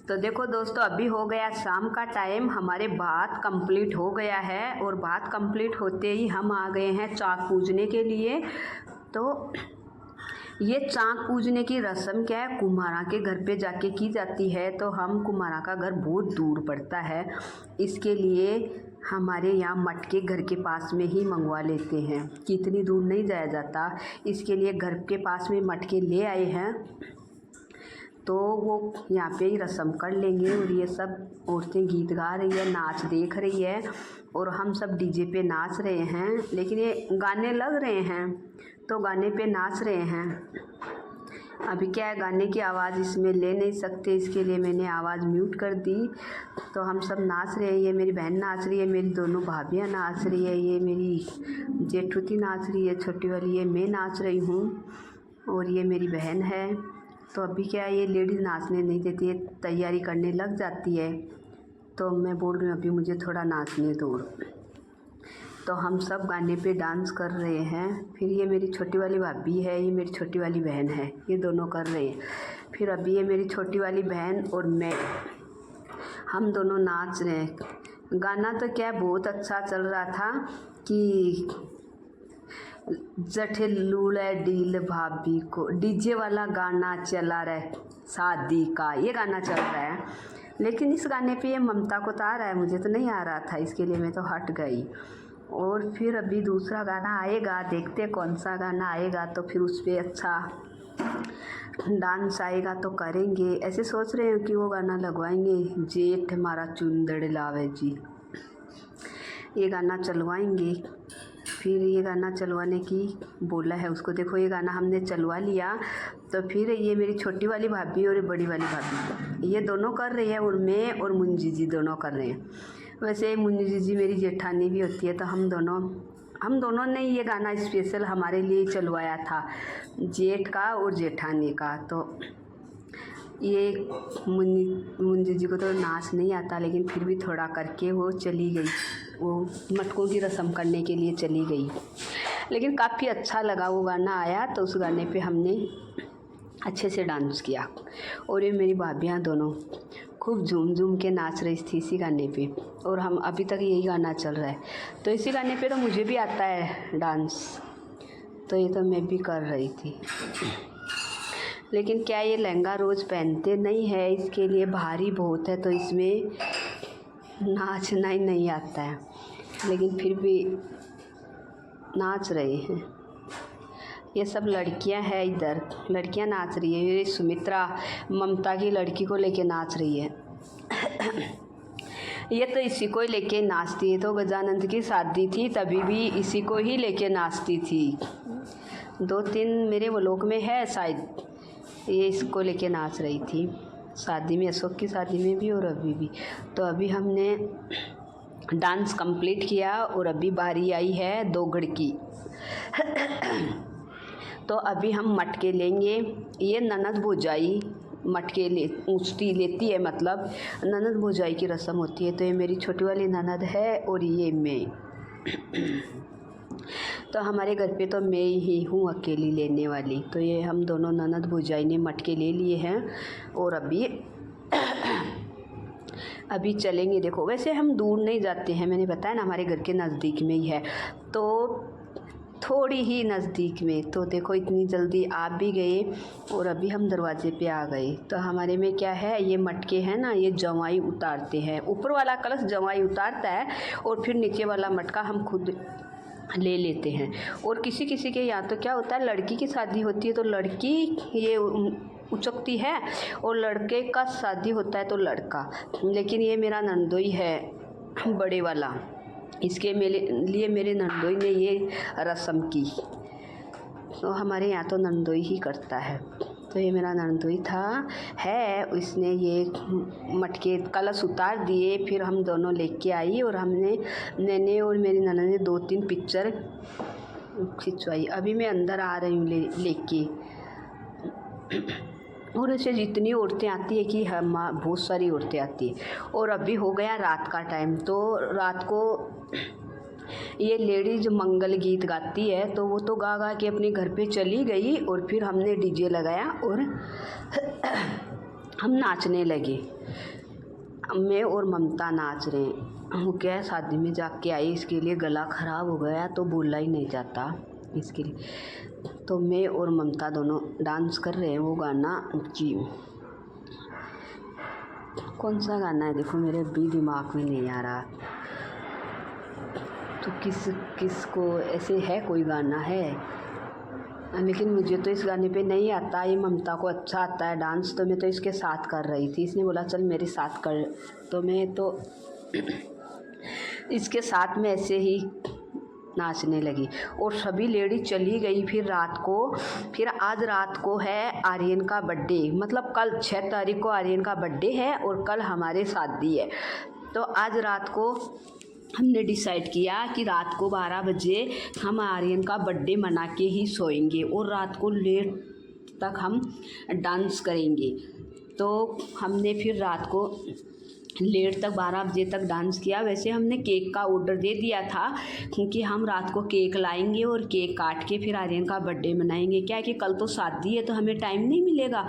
तो देखो दोस्तों, अभी हो गया शाम का टाइम, हमारे भात कंप्लीट हो गया है और भात कंप्लीट होते ही हम आ गए हैं चाक पूजने के लिए। तो ये चाक पूजने की रस्म क्या है, कुम्हारा के घर पे जाके की जाती है। तो हम कुम्हारा का घर बहुत दूर पड़ता है, इसके लिए हमारे यहाँ मटके घर के पास में ही मंगवा लेते हैं, कितनी दूर नहीं जाया जाता। इसके लिए घर के पास में मटके ले आए हैं, तो वो यहाँ पे ही रस्म कर लेंगे। और ये सब औरतें गीत गा रही है, नाच देख रही है और हम सब डीजे पे नाच रहे हैं। लेकिन ये गाने लग रहे हैं तो गाने पे नाच रहे हैं। अभी क्या है, गाने की आवाज़ इसमें ले नहीं सकते, इसके लिए मैंने आवाज़ म्यूट कर दी। तो हम सब नाच रहे हैं, ये मेरी बहन नाच रही है, मेरी दोनों भाभियाँ नाच रही है, ये मेरी जेठुती नाच रही है छोटी वाली, ये मैं नाच रही हूँ और ये मेरी बहन है। तो अभी क्या है, ये लेडीज़ नाचने नहीं देती है, तैयारी करने लग जाती है। तो मैं बोल रही हूँ अभी मुझे थोड़ा नाचने दो। तो हम सब गाने पे डांस कर रहे हैं। फिर ये मेरी छोटी वाली भाभी है, ये मेरी छोटी वाली बहन है, ये दोनों कर रहे हैं। फिर अभी ये मेरी छोटी वाली बहन और मैं, हम दोनों नाच रहे हैं। गाना तो क्या बहुत अच्छा चल रहा था कि जठे लूले डील भाभी को, डीजे वाला गाना चला रहा है शादी का, ये गाना चल रहा है। लेकिन इस गाने पे ये ममता को तो आ रहा है, मुझे तो नहीं आ रहा था, इसके लिए मैं तो हट गई। और फिर अभी दूसरा गाना आएगा, देखते कौन सा गाना आएगा, तो फिर उस पर अच्छा डांस आएगा तो करेंगे। ऐसे सोच रहे हैं कि वो गाना लगवाएंगे, जेठ हमारा चुंदड़ लावे जी, ये गाना चलवाएंगे। फिर ये गाना चलवाने की बोला है उसको, देखो ये गाना हमने चलवा लिया। तो फिर ये मेरी छोटी वाली भाभी और बड़ी वाली भाभी, ये दोनों कर रही है और मैं और मुंजी जी दोनों कर रहे हैं। वैसे मुंजी जी मेरी जेठानी भी होती है, तो हम दोनों ने ये गाना स्पेशल हमारे लिए चलवाया था, जेठ का और जेठानी का। तो ये मुंजी जी को तो नाच नहीं आता, लेकिन फिर भी थोड़ा करके वो चली गई, वो मटकों की रस्म करने के लिए चली गई। लेकिन काफ़ी अच्छा लगा वो गाना आया, तो उस गाने पे हमने अच्छे से डांस किया। और ये मेरी भाभियाँ दोनों खूब झूम झूम के नाच रही थी इसी गाने पे, और हम अभी तक यही गाना चल रहा है। तो इसी गाने पे तो मुझे भी आता है डांस, तो ये तो मैं भी कर रही थी। लेकिन क्या ये लहंगा रोज़ पहनते नहीं है, इसके लिए भारी बहुत है, तो इसमें नाचना ही नहीं आता है। लेकिन फिर भी नाच रहे हैं। ये सब लड़कियां हैं, इधर लड़कियां नाच रही है। ये सुमित्रा ममता की लड़की को लेके नाच रही है। ये तो इसी को ही लेके नाचती है, तो गजानंद की शादी थी तभी भी इसी को ही लेके नाचती थी। 2-3 मेरे व्लॉग में है शायद, ये इसको लेके नाच रही थी शादी में, अशोक की शादी में भी और अभी भी। तो अभी हमने डांस कंप्लीट किया और अभी बारी आई है दोगड़ की। तो अभी हम मटके लेंगे। ये ननद भौजाई मटके लेती है, मतलब ननद भौजाई की रस्म होती है। तो ये मेरी छोटी वाली ननद है और ये मैं। तो हमारे घर पे तो मैं ही हूँ अकेली लेने वाली। तो ये हम दोनों ननद भौजाई ने मटके ले लिए हैं और अभी चलेंगे। देखो वैसे हम दूर नहीं जाते हैं, मैंने बताया ना हमारे घर के नज़दीक में ही है, तो थोड़ी ही नज़दीक में। तो देखो इतनी जल्दी आ भी गए और अभी हम दरवाजे पे आ गए। तो हमारे में क्या है, ये मटके हैं ना, ये जवाई उतारते हैं। ऊपर वाला कलश जवाई उतारता है और फिर नीचे वाला मटका हम खुद ले लेते हैं। और किसी किसी के यहाँ तो क्या होता है, लड़की की शादी होती है तो लड़की ये उचकती है और लड़के का शादी होता है तो लड़का। लेकिन ये मेरा नंदोई है बड़े वाला, इसके लिए मेरे नंदोई ने ये रस्म की। तो हमारे यहाँ तो नंदोई ही करता है। तो ये मेरा नंदोई है, उसने ये मटके कलश उतार दिए। फिर हम दोनों लेके आई और मैंने और मेरी ननद ने 2-3 पिक्चर खिंचवाई। अभी मैं अंदर आ रही हूँ लेके। और ऐसे जितनी औरतें आती है कि हम बहुत सारी औरतें आती है। और अभी हो गया रात का टाइम, तो रात को ये लेडीज मंगल गीत गाती है, तो वो तो गा गा के अपने घर पे चली गई। और फिर हमने डीजे लगाया और हम नाचने लगे, मैं और ममता नाच रहे हैं। वो क्या है, शादी में जाके आई, इसके लिए गला ख़राब हो गया तो बोला ही नहीं जाता इसके लिए। तो मैं और ममता दोनों डांस कर रहे हैं। वो गाना जी, कौन सा गाना है देखो, मेरे भी दिमाग में नहीं आ रहा। तो किसको ऐसे है, कोई गाना है, लेकिन मुझे तो इस गाने पे नहीं आता। ये ममता को अच्छा आता है डांस, तो मैं तो इसके साथ कर रही थी। इसने बोला चल मेरे साथ कर, तो मैं तो इसके साथ में ऐसे ही नाचने लगी। और सभी लेडी चली गई। फिर आज रात को है आर्यन का बर्थडे, मतलब कल 6 तारीख को आर्यन का बर्थडे है और कल हमारे शादी है। तो आज रात को हमने डिसाइड किया कि रात को 12 बजे हम आर्यन का बर्थडे मना के ही सोएंगे और रात को लेट तक हम डांस करेंगे। तो हमने फिर रात को लेट तक 12 बजे तक डांस किया। वैसे हमने केक का ऑर्डर दे दिया था क्योंकि हम रात को केक लाएंगे और केक काट के फिर आर्यन का बर्थडे मनाएंगे। क्या है कि कल तो शादी है तो हमें टाइम नहीं मिलेगा।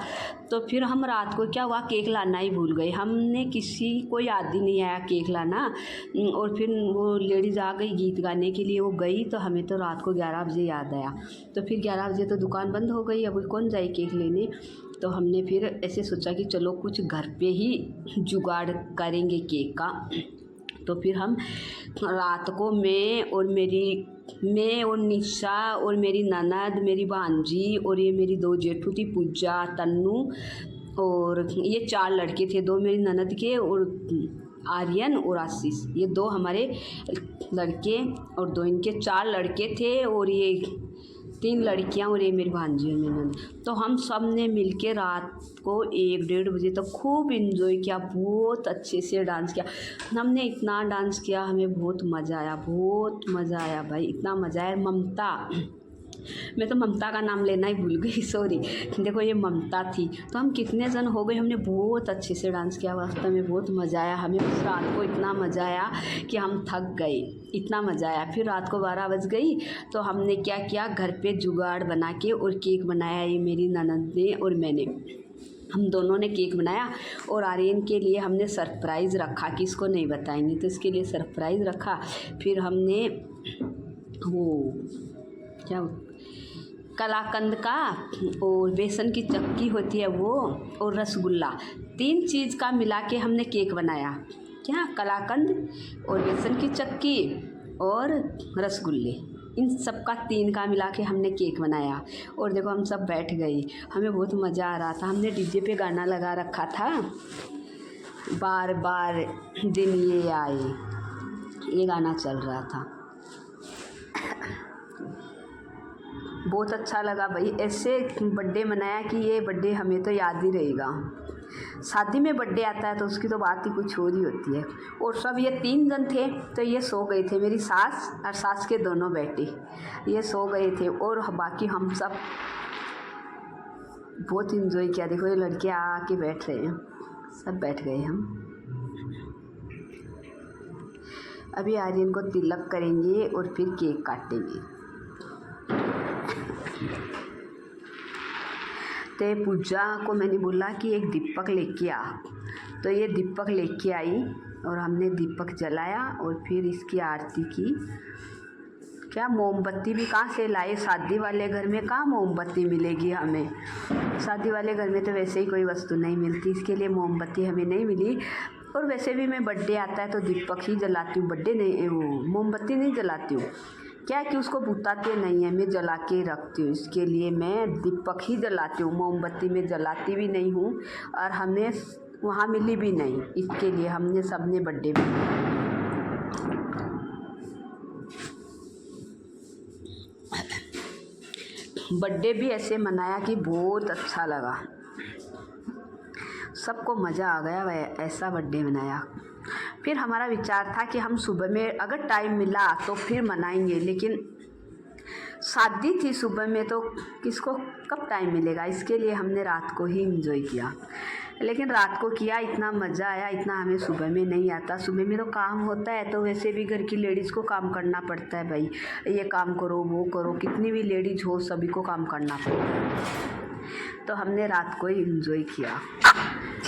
तो फिर हम रात को क्या हुआ, केक लाना ही भूल गए। हमने किसी को याद ही नहीं आया केक लाना। और फिर वो लेडीज़ आ गई गीत गाने के लिए, वो गई तो हमें तो रात को 11 बजे याद आया। तो फिर 11 बजे तो दुकान बंद हो गई, अब कौन जाए केक लेने। तो हमने फिर ऐसे सोचा कि चलो कुछ घर पे ही जुगाड़ करेंगे केक का। तो फिर हम रात को मैं और निशा और मेरी ननद, मेरी भांजी और ये मेरी 2 जेठू थी, पूजा, तन्नू, और ये 4 लड़के थे, 2 मेरी ननद के और आर्यन और आशीष, ये 2 हमारे लड़के और 2 इनके, 4 लड़के थे और ये 3 लड़कियां और ये मेरी भांजी और मेरी ननद। तो हम सब ने मिलके रात को 1-1:30 बजे तक खूब इन्जॉय किया, बहुत अच्छे से डांस किया। हमने इतना डांस किया, हमें बहुत मज़ा आया भाई, इतना मज़ा आया। मैं तो ममता का नाम लेना ही भूल गई, सॉरी। देखो ये ममता थी। तो हम कितने जन हो गए, हमने बहुत अच्छे से डांस किया। वास्तव में बहुत मज़ा आया हमें। उस रात को इतना मज़ा आया कि हम थक गए, इतना मज़ा आया। फिर रात को 12 बज गई तो हमने क्या किया, घर पे जुगाड़ बना के और केक बनाया। ये मेरी ननद ने और मैंने, हम दोनों ने केक बनाया। और आर्यन के लिए हमने सरप्राइज़ रखा कि इसको नहीं बताएंगे, तो इसके लिए सरप्राइज़ रखा। फिर हमने वो क्या कलाकंद का और बेसन की चक्की होती है वो, और रसगुल्ला, 3 चीज़ का मिला के हमने केक बनाया। क्या, कलाकंद और बेसन की चक्की और रसगुल्ले, इन सब का 3 का मिला के हमने केक बनाया। और देखो हम सब बैठ गए, हमें बहुत मज़ा आ रहा था। हमने डीजे पे गाना लगा रखा था, बार बार दिन ये आए, ये गाना चल रहा था। बहुत अच्छा लगा भाई, ऐसे बर्थडे मनाया कि ये बर्थडे हमें तो याद ही रहेगा। शादी में बर्थडे आता है तो उसकी तो बात ही कुछ और ही होती है। और सब ये 3 जन थे तो ये सो गए थे, मेरी सास और सास के दोनों बेटे ये सो गए थे। और बाकी हम सब बहुत इंजॉय किया। देखो ये लड़के आके बैठ रहे हैं, सब बैठ गए हम। अभी आर्यन को तिलक करेंगे और फिर केक काटेंगे। तो पूजा को मैंने बोला कि एक दीपक लेके आ, तो ये दीपक लेके आई और हमने दीपक जलाया और फिर इसकी आरती की। क्या, मोमबत्ती भी कहाँ से लाए, शादी वाले घर में कहाँ मोमबत्ती मिलेगी हमें। शादी वाले घर में तो वैसे ही कोई वस्तु नहीं मिलती, इसके लिए मोमबत्ती हमें नहीं मिली। और वैसे भी मैं बर्थडे आता है तो दीपक ही जलाती हूँ, बर्थडे नहीं, वो मोमबत्ती नहीं जलाती हूँ। क्या कि उसको बुताते नहीं है, मैं जला के रखती हूँ, इसके लिए मैं दीपक ही जलाती हूँ, मोमबत्ती में जलाती भी नहीं हूँ और हमें वहाँ मिली भी नहीं। इसके लिए हमने सबने बर्थडे में बर्थडे भी ऐसे मनाया कि बहुत अच्छा लगा, सबको मज़ा आ गया, वह ऐसा बर्थडे मनाया। फिर हमारा विचार था कि हम सुबह में अगर टाइम मिला तो फिर मनाएंगे, लेकिन शादी थी सुबह में तो किसको कब टाइम मिलेगा, इसके लिए हमने रात को ही एंजॉय किया। लेकिन रात को किया, इतना मज़ा आया, इतना हमें सुबह में नहीं आता। सुबह में तो काम होता है, तो वैसे भी घर की लेडीज़ को काम करना पड़ता है भाई, ये काम करो वो करो, कितनी भी लेडीज़ हो सभी को काम करना पड़ता है। तो हमने रात को ही एंजॉय किया।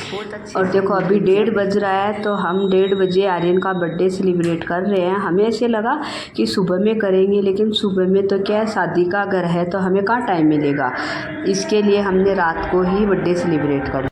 बहुत अच्छी। और देखो अभी 1:30 बज रहा है, तो हम 1:30 बजे आर्यन का बर्थडे सेलिब्रेट कर रहे हैं। हमें ऐसे लगा कि सुबह में करेंगे, लेकिन सुबह में तो क्या है, शादी का घर है तो हमें कहाँ टाइम मिलेगा। इसके लिए हमने रात को ही बर्थडे सेलिब्रेट कर।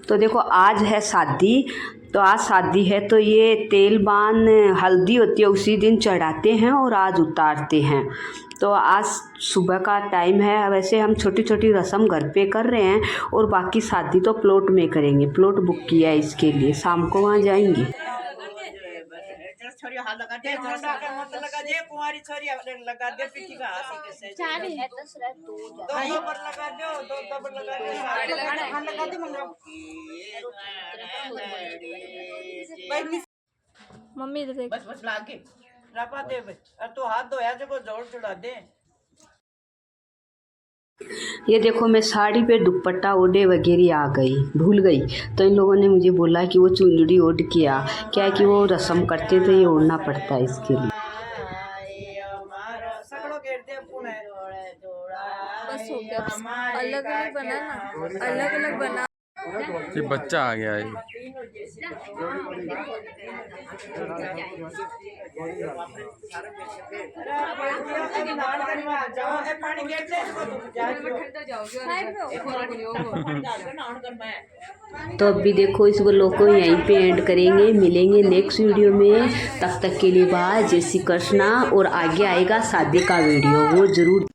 तो देखो आज है शादी, तो आज शादी है तो ये तेल बान हल्दी होती है उसी दिन चढ़ाते हैं और आज उतारते हैं। तो आज सुबह का टाइम है। वैसे हम छोटी छोटी रस्म घर पे कर रहे हैं और बाकी शादी तो प्लॉट में करेंगे। प्लॉट बुक किया है इसके लिए, शाम को वहाँ जाएंगे। छोरी हाथ लगा दे, मुंडा का मत लगा दे, कुंवारी छोरी लगा दे, पीठी का हाथ से चार है तो सर दो पर लगा दो पर लगा दे, हाथ लगा दे मंगा मम्मी इधर देख, बस लागे रपा दे बस, और तू हाथ धोया जब जोर चढ़ा दे। ये देखो मैं साड़ी पे दुपट्टा ओढ़े वगैरह आ गई, भूल गई। तो इन लोगों ने मुझे बोला कि वो चुंदड़ी ओढ़ के आ, क्या है कि वो रस्म करते तो ये ओढ़ना पड़ता है इसके लिए। बस हो गया, अलग अलग बना ना, अलग अलग बना। ये बच्चा आ गया है। तो अभी देखो इस व्लॉग को यहीं पे एंड करेंगे, मिलेंगे नेक्स्ट वीडियो में। तब तक के लिए बाय, जय श्री कृष्णा। और आगे आएगा शादी का वीडियो, वो जरूर